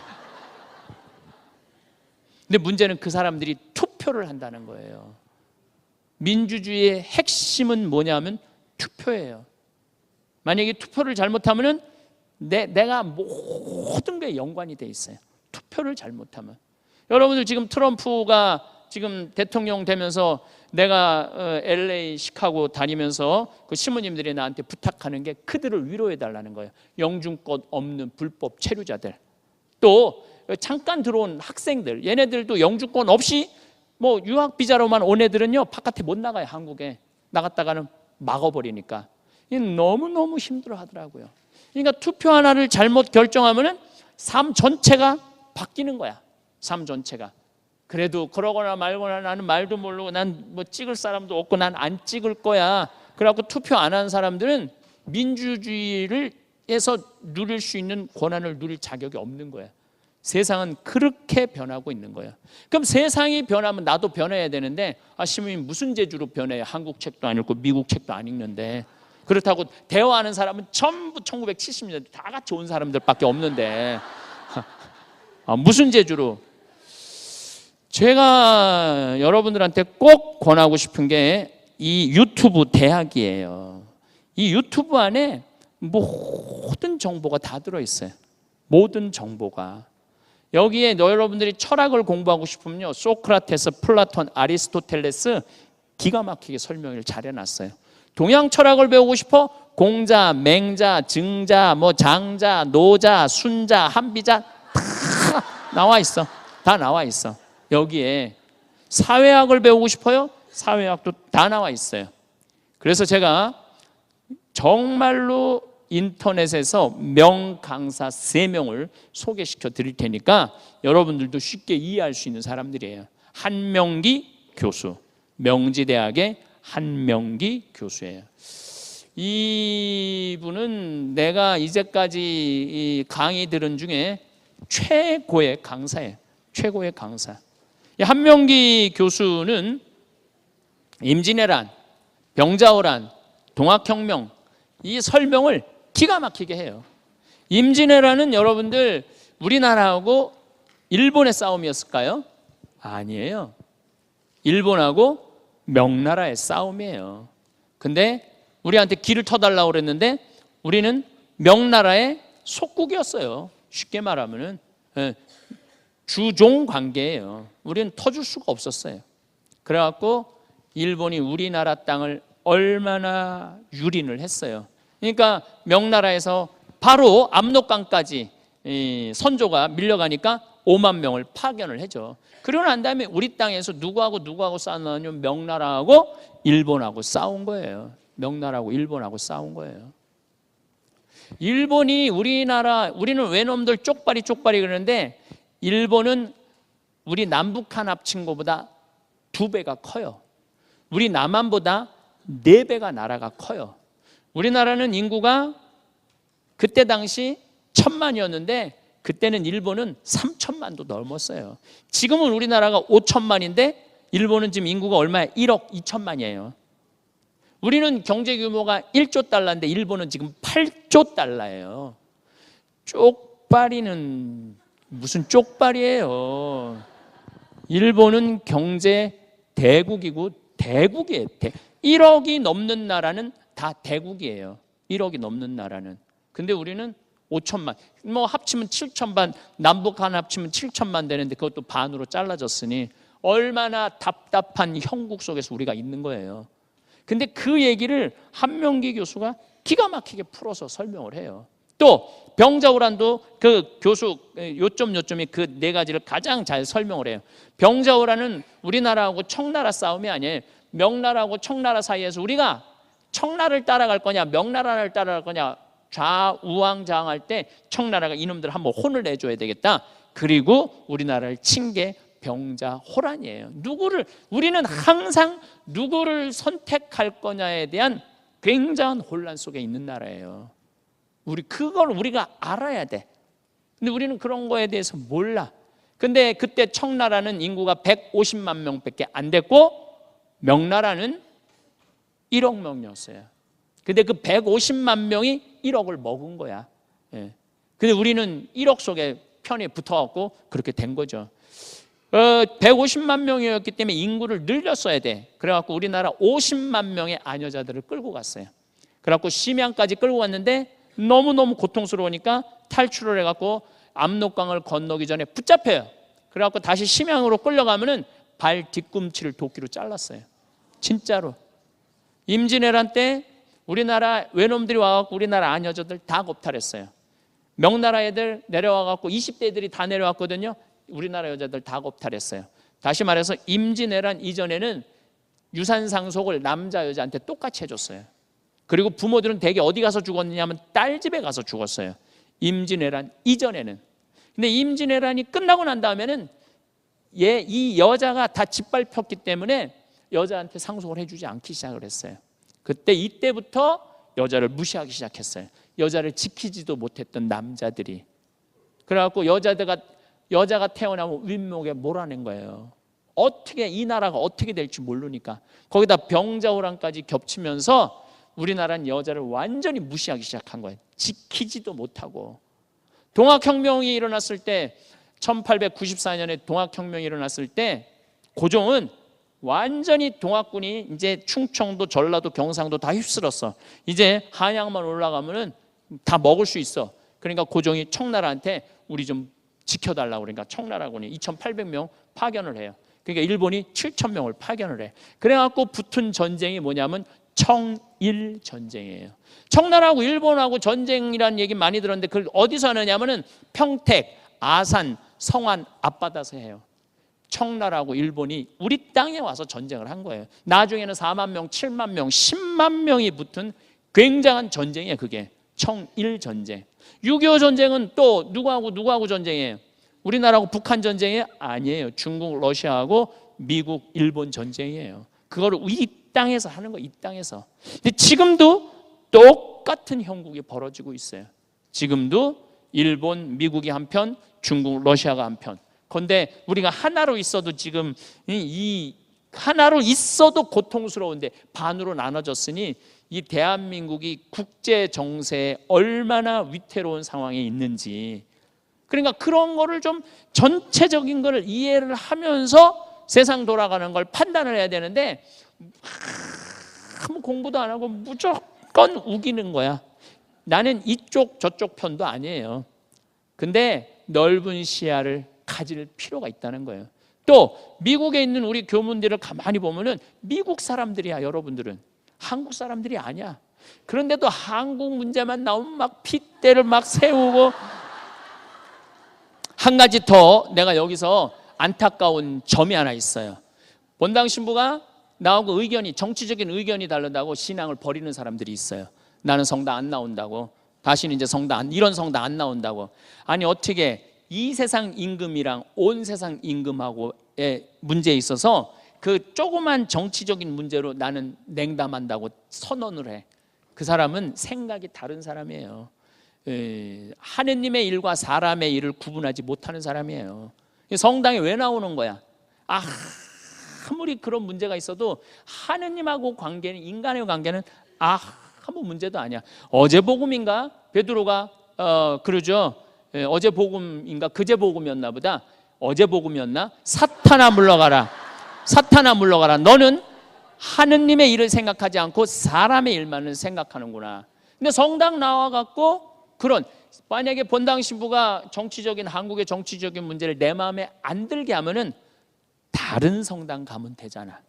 근데 문제는 그 사람들이 투표를 한다는 거예요. 민주주의의 핵심은 뭐냐면 투표예요. 만약에 투표를 잘못하면은 내가 모든 게 연관이 돼 있어요. 투표를 잘못하면. 여러분들 지금 트럼프가 지금 대통령 되면서 내가 LA, 시카고 다니면서 그 신부님들이 나한테 부탁하는 게 그들을 위로해 달라는 거예요. 영주권 없는 불법 체류자들, 또 잠깐 들어온 학생들, 얘네들도 영주권 없이 뭐 유학 비자로만 온 애들은요 바깥에 못 나가요. 한국에 나갔다가는 막아버리니까. 너무너무 힘들어 하더라고요. 그러니까 투표 하나를 잘못 결정하면은 삶 전체가 바뀌는 거야. 삶 전체가. 그래도 그러거나 말거나 나는 말도 모르고 난 뭐 찍을 사람도 없고 난 안 찍을 거야. 그래갖고 투표 안 한 사람들은 민주주의에서 누릴 수 있는 권한을 누릴 자격이 없는 거야. 세상은 그렇게 변하고 있는 거야. 그럼 세상이 변하면 나도 변해야 되는데 신부님 무슨 재주로 변해요? 한국 책도 안 읽고 미국 책도 안 읽는데. 그렇다고 대화하는 사람은 전부 1970년대 다 같이 온 사람들밖에 없는데 무슨 재주로? 제가 여러분들한테 꼭 권하고 싶은 게 이 유튜브 대학이에요. 이 유튜브 안에 모든 정보가 다 들어있어요. 모든 정보가. 여기에 여러분들이 철학을 공부하고 싶으면요, 소크라테스, 플라톤, 아리스토텔레스 기가 막히게 설명을 잘 해놨어요. 동양 철학을 배우고 싶어? 공자, 맹자, 증자, 뭐 장자, 노자, 순자, 한비자 다 나와 있어. 다 나와 있어. 여기에 사회학을 배우고 싶어요? 사회학도 다 나와 있어요. 그래서 제가 정말로 인터넷에서 명강사 3명을 소개시켜 드릴 테니까 여러분들도 쉽게 이해할 수 있는 사람들이에요. 한명기 교수, 명지대학의 한명기 교수예요. 이분은 내가 이제까지 강의 들은 중에 최고의 강사예요. 최고의 강사. 이 한명기 교수는 임진왜란, 병자호란, 동학혁명 이 설명을 기가 막히게 해요. 임진왜란은 여러분들 우리나라하고 일본의 싸움이었을까요? 아니에요. 일본하고 명나라의 싸움이에요. 근데 우리한테 길을 터달라고 그랬는데 우리는 명나라의 속국이었어요. 쉽게 말하면은 주종 관계예요. 우리는 터줄 수가 없었어요. 그래갖고 일본이 우리나라 땅을 얼마나 유린을 했어요. 그러니까 명나라에서 바로 압록강까지 선조가 밀려가니까 5만 명을 파견을 해줘. 그러고 난 다음에 우리 땅에서 누구하고 싸웠냐면 명나라하고 일본하고 싸운 거예요. 명나라하고 일본하고 싸운 거예요. 일본이 우리는 외놈들 쪽발이 그러는데 일본은 우리 남북한 합친 것보다 2배가 커요. 우리 남한보다 4배가 나라가 커요. 우리나라는 인구가 그때 당시 1,000만이었는데 그때는 일본은 3,000만도 넘었어요. 지금은 우리나라가 5,000만인데 일본은 지금 인구가 얼마야? 1억 2천만이에요. 우리는 경제 규모가 1조 달러인데 일본은 지금 8조 달러예요. 쪽발이는 무슨 쪽발이에요. 일본은 경제 대국이고 대국이에요. 1억이 넘는 나라는 다 대국이에요. 1억이 넘는 나라는. 근데 우리는 5천만, 뭐 합치면 7천만, 남북한 합치면 7천만 되는데 그것도 반으로 잘라졌으니 얼마나 답답한 형국 속에서 우리가 있는 거예요. 근데 그 얘기를 한명기 교수가 기가 막히게 풀어서 설명을 해요. 또 병자호란도 그 교수 요점이 그 4가지를 가장 잘 설명을 해요. 병자호란은 우리나라하고 청나라 싸움이 아니에요. 명나라하고 청나라 사이에서 우리가 청나라를 따라갈 거냐 명나라를 따라갈 거냐 좌우왕좌왕할 때 청나라가 이놈들 한번 혼을 내줘야 되겠다. 그리고 우리나라를 친 게 병자호란이에요. 우리는 항상 누구를 선택할 거냐에 대한 굉장한 혼란 속에 있는 나라예요. 그걸 우리가 알아야 돼. 근데 우리는 그런 거에 대해서 몰라. 근데 그때 청나라는 인구가 150만 명밖에 안 됐고 명나라는 1억 명이었어요. 근데 그 150만 명이 1억을 먹은 거야. 근데 우리는 1억 속에 편에 붙어갖고 그렇게 된 거죠. 150만 명이었기 때문에 인구를 늘렸어야 돼. 그래갖고 우리나라 50만 명의 아녀자들을 끌고 갔어요. 그래갖고 심양까지 끌고 갔는데 너무너무 고통스러우니까 탈출을 해갖고 압록강을 건너기 전에 붙잡혀요. 그래갖고 다시 심양으로 끌려가면은 발 뒤꿈치를 도끼로 잘랐어요. 진짜로. 임진왜란 때 우리나라 외놈들이 와갖고 우리나라 아녀자들 다 겁탈했어요. 명나라 애들 내려와갖고 20대들이 다 내려왔거든요. 우리나라 여자들 다 겁탈했어요. 다시 말해서 임진왜란 이전에는 유산상속을 남자 여자한테 똑같이 해줬어요. 그리고 부모들은 대개 어디 가서 죽었느냐면 딸 집에 가서 죽었어요. 임진왜란 이전에는. 근데 임진왜란이 끝나고 난 다음에는 이 여자가 다 짓밟혔기 때문에 여자한테 상속을 해주지 않기 시작을 했어요. 이때부터 여자를 무시하기 시작했어요. 여자를 지키지도 못했던 남자들이. 그래갖고 여자가 태어나면 윗목에 몰아낸 거예요. 이 나라가 어떻게 될지 모르니까. 거기다 병자호란까지 겹치면서 우리나라는 여자를 완전히 무시하기 시작한 거예요. 지키지도 못하고. 동학혁명이 일어났을 때 1894년에 동학혁명이 일어났을 때 고종은 완전히 동학군이 이제 충청도, 전라도, 경상도 다 휩쓸었어. 이제 한양만 올라가면은 다 먹을 수 있어. 그러니까 고종이 청나라한테 우리 좀 지켜달라고 그러니까 청나라군이 2,800명 파견을 해요. 그러니까 일본이 7,000명을 파견을 해. 그래갖고 붙은 전쟁이 뭐냐면 청일 전쟁이에요. 청나라하고 일본하고 전쟁이라는 얘기 많이 들었는데 그걸 어디서 하느냐면은 평택, 아산, 성안 앞바다에서 해요. 청나라하고 일본이 우리 땅에 와서 전쟁을 한 거예요. 나중에는 4만 명, 7만 명, 10만 명이 붙은 굉장한 전쟁이에요. 그게 청일 전쟁. 6.25 전쟁은 또 누구하고 전쟁이에요? 우리나라하고 북한 전쟁이 아니에요. 중국, 러시아하고 미국, 일본 전쟁이에요. 그거를 이 땅에서 하는 거예요. 이 땅에서. 근데 지금도 똑같은 형국이 벌어지고 있어요. 지금도 일본, 미국이 한편, 중국, 러시아가 한편. 그런데 우리가 하나로 있어도 지금 이 하나로 있어도 고통스러운데 반으로 나눠졌으니 이 대한민국이 국제 정세에 얼마나 위태로운 상황에 있는지, 그러니까 그런 거를 좀 전체적인 거를 이해를 하면서 세상 돌아가는 걸 판단을 해야 되는데 아무 공부도 안 하고 무조건 우기는 거야. 나는 이쪽 저쪽 편도 아니에요. 근데 넓은 시야를 가질 필요가 있다는 거예요. 또 미국에 있는 우리 교문들을 가만히 보면은 미국 사람들이야. 여러분들은 한국 사람들이 아니야. 그런데도 한국 문제만 나오면 막 핏대를 막 세우고. 한 가지 더 내가 여기서 안타까운 점이 하나 있어요. 본당 신부가 나하고 정치적인 의견이 다르다고 신앙을 버리는 사람들이 있어요. 나는 성당 안 나온다고, 다시는 이제 이런 성당 안 나온다고. 아니 어떻게 이 세상 임금이랑 온 세상 임금하고의 문제에 있어서 그 조그만 정치적인 문제로 나는 냉담한다고 선언을 해. 그 사람은 생각이 다른 사람이에요. 하느님의 일과 사람의 일을 구분하지 못하는 사람이에요. 성당에 왜 나오는 거야? 아무리 그런 문제가 있어도 하느님하고 관계는, 인간의 관계는 아무 문제도 아니야. 어제 복음인가? 베드로가 그러죠. 어제 복음인가? 그제 복음이었나 보다. 어제 복음이었나? 사탄아 물러가라. 사탄아 물러가라. 너는 하느님의 일을 생각하지 않고 사람의 일만을 생각하는구나. 근데 성당 나와갖고 만약에 본당 신부가 한국의 정치적인 문제를 내 마음에 안 들게 하면은 다른 성당 가면 되잖아.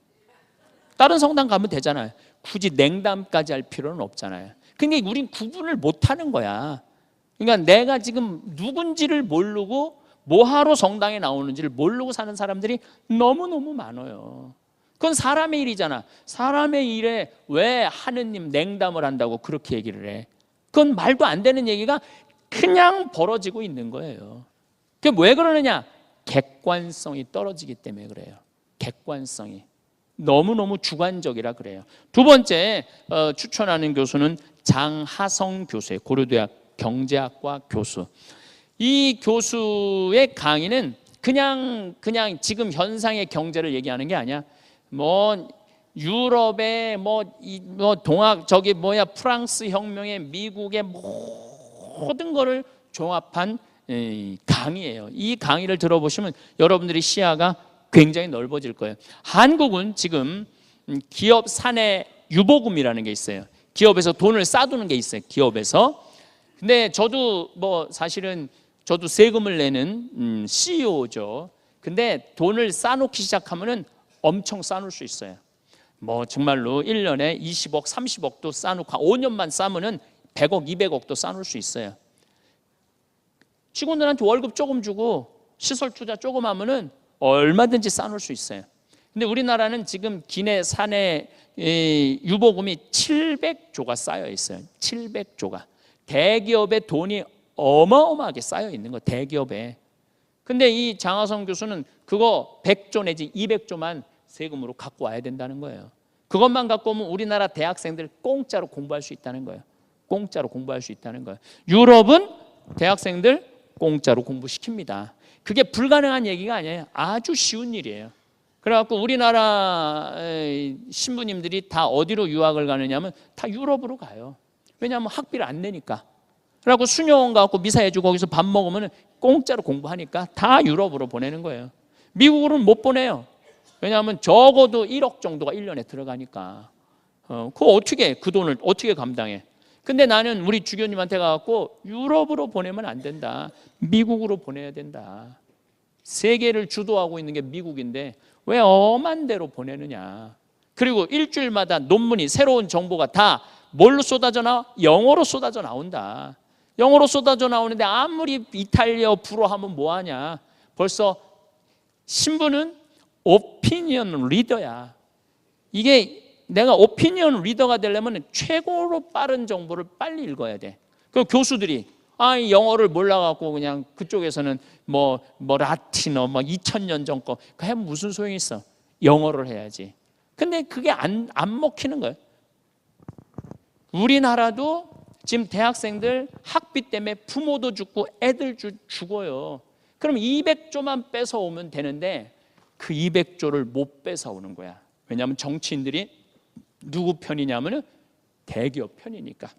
다른 성당 가면 되잖아요. 굳이 냉담까지 할 필요는 없잖아요. 근데 우린 구분을 못 하는 거야. 그러니까 내가 지금 누군지를 모르고 뭐하러 성당에 나오는지를 모르고 사는 사람들이 너무너무 많아요. 그건 사람의 일이잖아. 사람의 일에 왜 하느님 냉담을 한다고 그렇게 얘기를 해? 그건 말도 안 되는 얘기가 그냥 벌어지고 있는 거예요. 그게 왜 그러느냐? 객관성이 떨어지기 때문에 그래요. 객관성이 너무너무 주관적이라 그래요. 두 번째 추천하는 교수는 장하성 교수예요. 고려대학 경제학과 교수. 이 교수의 강의는 그냥 지금 현상의 경제를 얘기하는 게 아니야. 유럽의 프랑스 혁명의 미국의 모든 거를 종합한 강의예요. 이 강의를 들어보시면 여러분들이 시야가 굉장히 넓어질 거예요. 한국은 지금 기업 사내 유보금이라는 게 있어요. 기업에서 돈을 싸두는 게 있어요. 기업에서. 근데 저도 사실은 저도 세금을 내는 CEO죠. 근데 돈을 싸놓기 시작하면은 엄청 싸놓을 수 있어요. 정말로 1년에 20억, 30억도 싸놓고 5년만 싸면은 100억, 200억도 싸놓을 수 있어요. 직원들한테 월급 조금 주고 시설 투자 조금 하면은 얼마든지 싸놓을 수 있어요. 근데 우리나라는 지금 기내 사내 유보금이 700조가 쌓여 있어요. 700조가. 대기업의 돈이 어마어마하게 쌓여 있는 거, 대기업에. 근데 이 장하성 교수는 그거 100조 내지 200조만 세금으로 갖고 와야 된다는 거예요. 그것만 갖고 오면 우리나라 대학생들 공짜로 공부할 수 있다는 거예요. 공짜로 공부할 수 있다는 거예요. 유럽은 대학생들 공짜로 공부시킵니다. 그게 불가능한 얘기가 아니에요. 아주 쉬운 일이에요. 그래갖고 우리나라 신부님들이 다 어디로 유학을 가느냐면 다 유럽으로 가요. 왜냐하면 학비를 안 내니까. 그래갖고 수녀원 가갖고 미사해주고 거기서 밥 먹으면 공짜로 공부하니까 다 유럽으로 보내는 거예요. 미국으로는 못 보내요. 왜냐하면 적어도 1억 정도가 1년에 들어가니까. 그 돈을 어떻게 감당해? 근데 나는 우리 주교님한테 가갖고 유럽으로 보내면 안 된다. 미국으로 보내야 된다. 세계를 주도하고 있는 게 미국인데 왜 엄한 대로 보내느냐. 그리고 일주일마다 논문이, 새로운 정보가 다 뭘로 쏟아져 나와? 영어로 쏟아져 나온다. 영어로 쏟아져 나오는데 아무리 이탈리아 불어하면 뭐하냐. 벌써 신부는 오피니언 리더야. 이게 내가 오피니언 리더가 되려면 최고로 빠른 정보를 빨리 읽어야 돼. 그 교수들이 영어를 몰라갖고 그냥 그쪽에서는 라틴어 2000년 전 거 그 하면 무슨 소용이 있어? 영어를 해야지. 근데 그게 안 먹히는 거예요. 우리나라도 지금 대학생들 학비 때문에 부모도 죽고 애들 죽어요. 그럼 200조만 뺏어오면 되는데 그 200조를 못 뺏어오는 거야. 왜냐하면 정치인들이 누구 편이냐면 대기업 편이니까.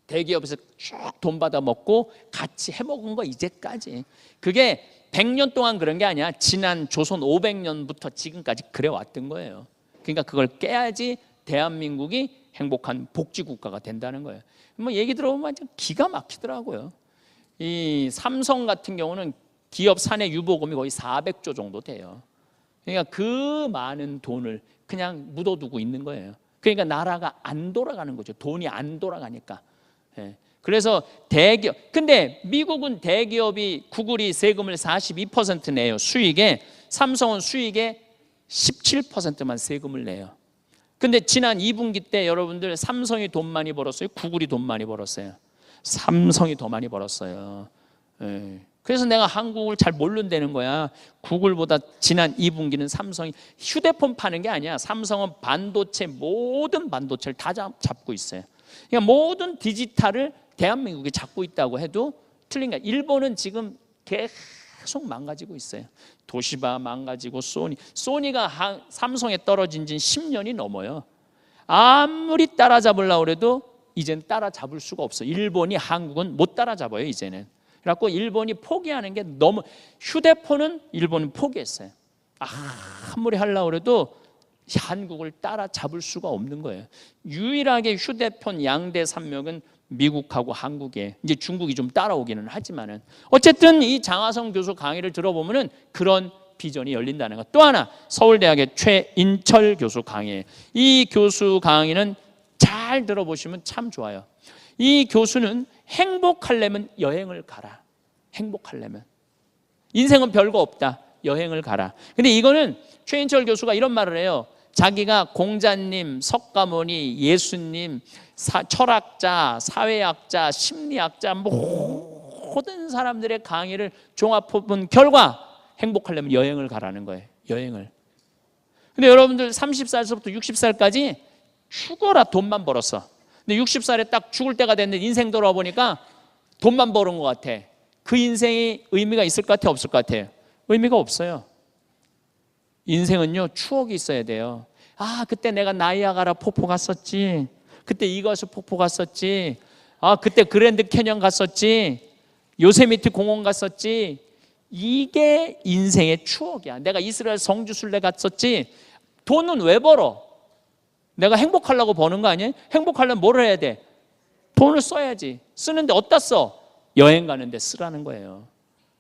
대기업에서 쭉 돈 받아 먹고 같이 해먹은 거 이제까지. 그게 100년 동안 그런 게 아니야. 지난 조선 500년부터 지금까지 그래 왔던 거예요. 그러니까 그걸 깨야지 대한민국이 행복한 복지국가가 된다는 거예요. 뭐 얘기 들어보면 완전 기가 막히더라고요. 이 삼성 같은 경우는 기업 사내 유보금이 거의 400조 정도 돼요. 그러니까 그 많은 돈을 그냥 묻어두고 있는 거예요. 그러니까 나라가 안 돌아가는 거죠. 돈이 안 돌아가니까. 그래서 대기업, 근데 미국은 대기업이 구글이 세금을 42% 내요. 수익에. 삼성은 수익의 17%만 세금을 내요. 근데 지난 2분기 때 여러분들 삼성이 돈 많이 벌었어요? 구글이 돈 많이 벌었어요? 삼성이 더 많이 벌었어요. 그래서 내가 한국을 잘 모른다는 거야. 구글보다 지난 2분기는 삼성이, 휴대폰 파는 게 아니야. 삼성은 반도체, 모든 반도체를 다 잡고 있어요. 그러니까 모든 디지털을 대한민국이 잡고 있다고 해도 틀린 거야. 일본은 지금 계속 망가지고 있어요. 도시바 망가지고 소니가 삼성에 떨어진 지 10년이 넘어요. 아무리 따라잡으려고 해도 이젠 따라잡을 수가 없어. 일본이 한국은 못 따라잡아요 이제는. 그래갖고 일본이 포기하는 게 너무, 휴대폰은 일본은 포기했어요. 아무리 하려고 해도 한국을 따라잡을 수가 없는 거예요. 유일하게 휴대폰 양대 산맥은 미국하고 한국에, 이제 중국이 좀 따라오기는 하지만은 어쨌든 이 장하성 교수 강의를 들어보면은 그런 비전이 열린다는 것. 또 하나, 서울대학의 최인철 교수 강의. 이 교수 강의는 잘 들어보시면 참 좋아요. 이 교수는 행복하려면 여행을 가라. 행복하려면. 인생은 별거 없다. 여행을 가라. 근데 이거는 최인철 교수가 이런 말을 해요. 자기가 공자님, 석가모니, 예수님, 철학자, 사회학자, 심리학자 모든 사람들의 강의를 종합해본 결과 행복하려면 여행을 가라는 거예요. 여행을. 근데 여러분들 30살부터 60살까지 죽어라 돈만 벌었어. 근데 60살에 딱 죽을 때가 됐는데 인생 돌아와 보니까 돈만 버는 것 같아. 그 인생이 의미가 있을 것 같아, 없을 것 같아요? 의미가 없어요. 인생은요, 추억이 있어야 돼요. 그때 내가 나이아가라 폭포 갔었지. 그때 이과수 폭포 갔었지. 그때 그랜드 캐년 갔었지. 요세미티 공원 갔었지. 이게 인생의 추억이야. 내가 이스라엘 성지순례 갔었지. 돈은 왜 벌어? 내가 행복하려고 버는 거 아니에요? 행복하려면 뭘 해야 돼? 돈을 써야지. 쓰는데 어디다 써? 여행 가는데 쓰라는 거예요.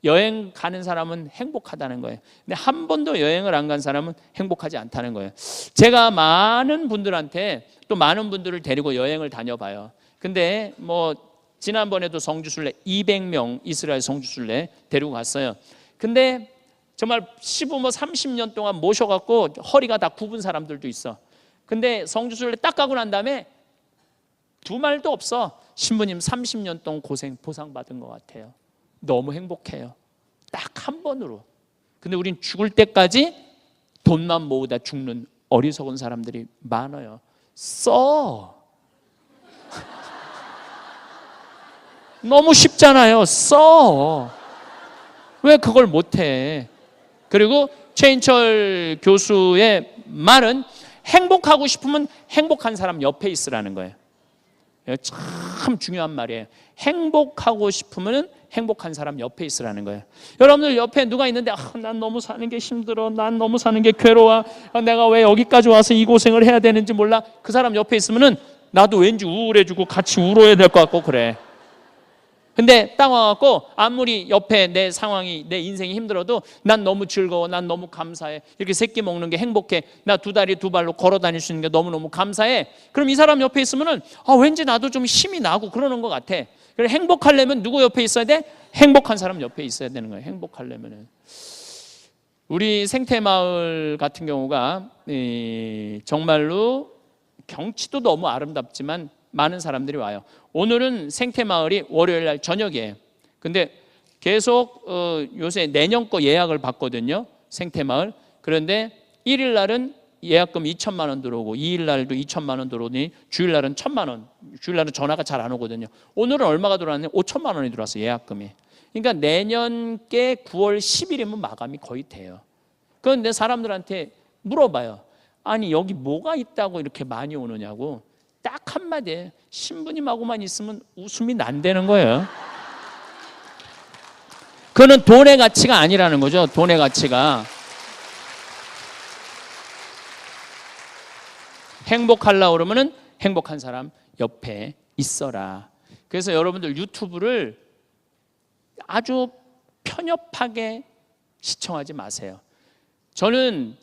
여행 가는 사람은 행복하다는 거예요. 근데 한 번도 여행을 안 간 사람은 행복하지 않다는 거예요. 제가 많은 분들한테 또 많은 분들을 데리고 여행을 다녀봐요. 근데 뭐 지난번에도 성지순례 200명 이스라엘 성지순례 데리고 갔어요. 근데 정말 15, 30년 동안 모셔갖고 허리가 다 굽은 사람들도 있어. 근데 성지순례 딱 가고 난 다음에 두 말도 없어. 신부님 30년 동안 고생 보상받은 것 같아요. 너무 행복해요. 딱 한 번으로. 근데 우린 죽을 때까지 돈만 모으다 죽는 어리석은 사람들이 많아요. 써. 너무 쉽잖아요. 써. 왜 그걸 못해? 그리고 최인철 교수의 말은 행복하고 싶으면 행복한 사람 옆에 있으라는 거예요. 참 중요한 말이에요. 행복하고 싶으면 행복한 사람 옆에 있으라는 거예요. 여러분들 옆에 누가 있는데 난 너무 사는 게 힘들어, 난 너무 사는 게 괴로워, 내가 왜 여기까지 와서 이 고생을 해야 되는지 몰라. 그 사람 옆에 있으면 나도 왠지 우울해지고 같이 울어야 될 것 같고 그래. 근데 딱 와갖고 아무리 옆에 내 상황이, 내 인생이 힘들어도 난 너무 즐거워, 난 너무 감사해, 이렇게 새끼 먹는 게 행복해, 나 두 다리 두 발로 걸어 다닐 수 있는 게 너무너무 감사해. 그럼 이 사람 옆에 있으면은 왠지 나도 좀 힘이 나고 그러는 것 같아. 그래, 행복하려면 누구 옆에 있어야 돼? 행복한 사람 옆에 있어야 되는 거예요. 행복하려면은. 우리 생태마을 같은 경우가 정말로 경치도 너무 아름답지만 많은 사람들이 와요. 오늘은 생태마을이 월요일 날 저녁이에요. 근데 계속 요새 내년 거 예약을 받거든요. 생태마을. 그런데 1일 날은 예약금 2천만 원 들어오고 2일 날도 2천만 원 들어오니 주일 날은 1천만 원. 주일 날은 전화가 잘 안 오거든요. 오늘은 얼마가 들어왔냐? 5천만 원이 들어왔어요. 예약금이. 그러니까 내년께 9월 10일이면 마감이 거의 돼요. 그런데 사람들한테 물어봐요. 아니 여기 뭐가 있다고 이렇게 많이 오느냐고. 딱 한마디에 신부님하고만 있으면 웃음이 난다는 거예요. 그거는 돈의 가치가 아니라는 거죠. 돈의 가치가. 행복하려고 그러면은 행복한 사람 옆에 있어라. 그래서 여러분들 유튜브를 아주 편협하게 시청하지 마세요. 저는